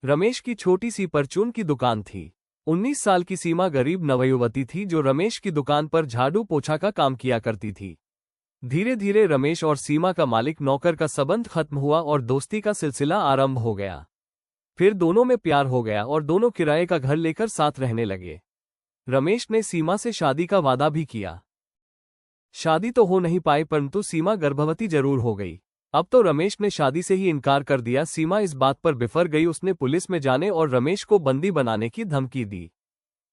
रमेश की छोटी सी परचून की दुकान थी। 19 साल की सीमा गरीब नवयुवती थी जो रमेश की दुकान पर झाड़ू पोछा का काम किया करती थी। धीरे धीरे रमेश और सीमा का मालिक नौकर का संबंध खत्म हुआ और दोस्ती का सिलसिला आरंभ हो गया। फिर दोनों में प्यार हो गया और दोनों किराए का घर लेकर साथ रहने लगे। रमेश ने सीमा से शादी का वादा भी किया। शादी तो हो नहीं पाई, परंतु सीमा गर्भवती जरूर हो गई। अब तो रमेश ने शादी से ही इनकार कर दिया। सीमा इस बात पर बिफर गई। उसने पुलिस में जाने और रमेश को बंदी बनाने की धमकी दी।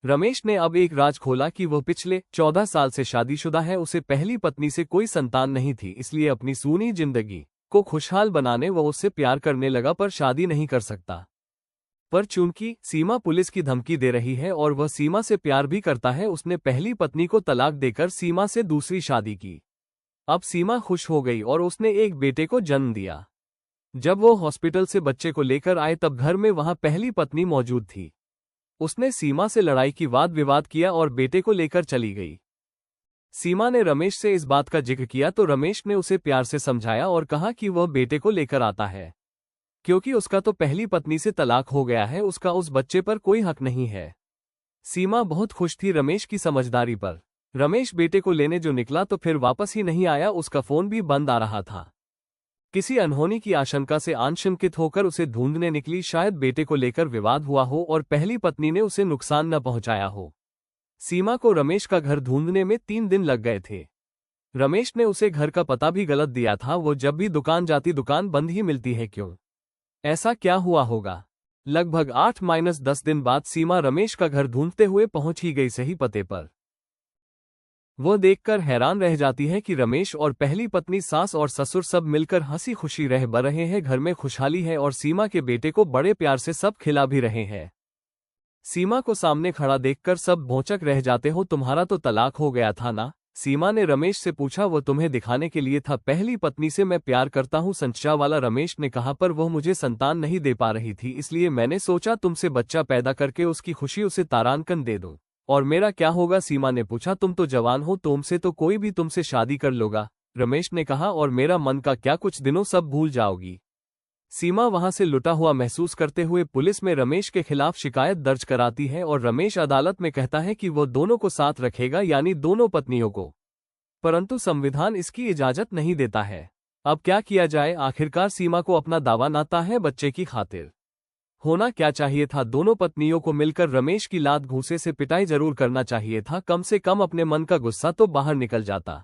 रमेश ने अब एक राज खोला कि वह पिछले 14 साल से शादीशुदा है। उसे पहली पत्नी से कोई संतान नहीं थी, इसलिए अपनी सूनी जिंदगी को खुशहाल बनाने वह उससे प्यार करने लगा, पर शादी नहीं कर सकता। पर चूंकि सीमा पुलिस की धमकी दे रही है और वह सीमा से प्यार भी करता है, उसने पहली पत्नी को तलाक देकर सीमा से दूसरी शादी की। अब सीमा खुश हो गई और उसने एक बेटे को जन्म दिया। जब वो हॉस्पिटल से बच्चे को लेकर आए तब घर में वहां पहली पत्नी मौजूद थी। उसने सीमा से लड़ाई की वाद विवाद किया और बेटे को लेकर चली गई। सीमा ने रमेश से इस बात का जिक्र किया तो रमेश ने उसे प्यार से समझाया और कहा कि वह बेटे को लेकर आता है, क्योंकि उसका तो पहली पत्नी से तलाक हो गया है, उसका उस बच्चे पर कोई हक नहीं है। सीमा बहुत खुश थी रमेश की समझदारी पर। रमेश बेटे को लेने जो निकला तो फिर वापस ही नहीं आया। उसका फोन भी बंद आ रहा था। किसी अनहोनी की आशंका से आशंकित होकर उसे ढूंढने निकली। शायद बेटे को लेकर विवाद हुआ हो और पहली पत्नी ने उसे नुकसान न पहुंचाया हो। सीमा को रमेश का घर ढूंढने में 3 दिन लग गए थे। रमेश ने उसे घर का पता भी गलत दिया था। वो जब भी दुकान जाती दुकान बंद ही मिलती है, क्यों? ऐसा क्या हुआ होगा? लगभग 8-10 दिन बाद सीमा रमेश का घर ढूंढते हुए पहुंच ही गई सही पते पर। वो देखकर हैरान रह जाती है कि रमेश और पहली पत्नी, सास और ससुर सब मिलकर हंसी खुशी रह बर रहे हैं। घर में खुशहाली है और सीमा के बेटे को बड़े प्यार से सब खिला भी रहे हैं। सीमा को सामने खड़ा देखकर सब भौंचक रह जाते हो। तुम्हारा तो तलाक हो गया था ना? सीमा ने रमेश से पूछा। वो तुम्हें दिखाने के लिए था। पहली पत्नी से मैं प्यार करता हूँ, संचा वाला रमेश ने कहा, पर वह मुझे संतान नहीं दे पा रही थी, इसलिए मैंने सोचा तुमसे बच्चा पैदा करके उसकी खुशी उसे तारांकन दे दूं। और मेरा क्या होगा? सीमा ने पूछा। तुम तो जवान हो, तुमसे तो कोई भी तुमसे शादी कर लोगा, रमेश ने कहा। और मेरा मन का क्या? कुछ दिनों सब भूल जाओगी। सीमा वहां से लुटा हुआ महसूस करते हुए पुलिस में रमेश के खिलाफ शिकायत दर्ज कराती है और रमेश अदालत में कहता है कि वो दोनों को साथ रखेगा, यानी दोनों पत्नियों को। परंतु संविधान इसकी इजाजत नहीं देता है। अब क्या किया जाए? आखिरकार सीमा को अपना दावा नाता है बच्चे की खातिर। होना क्या चाहिए था? दोनों पत्नियों को मिलकर रमेश की लात घूंसे से पिटाई जरूर करना चाहिए था। कम से कम अपने मन का गुस्सा तो बाहर निकल जाता।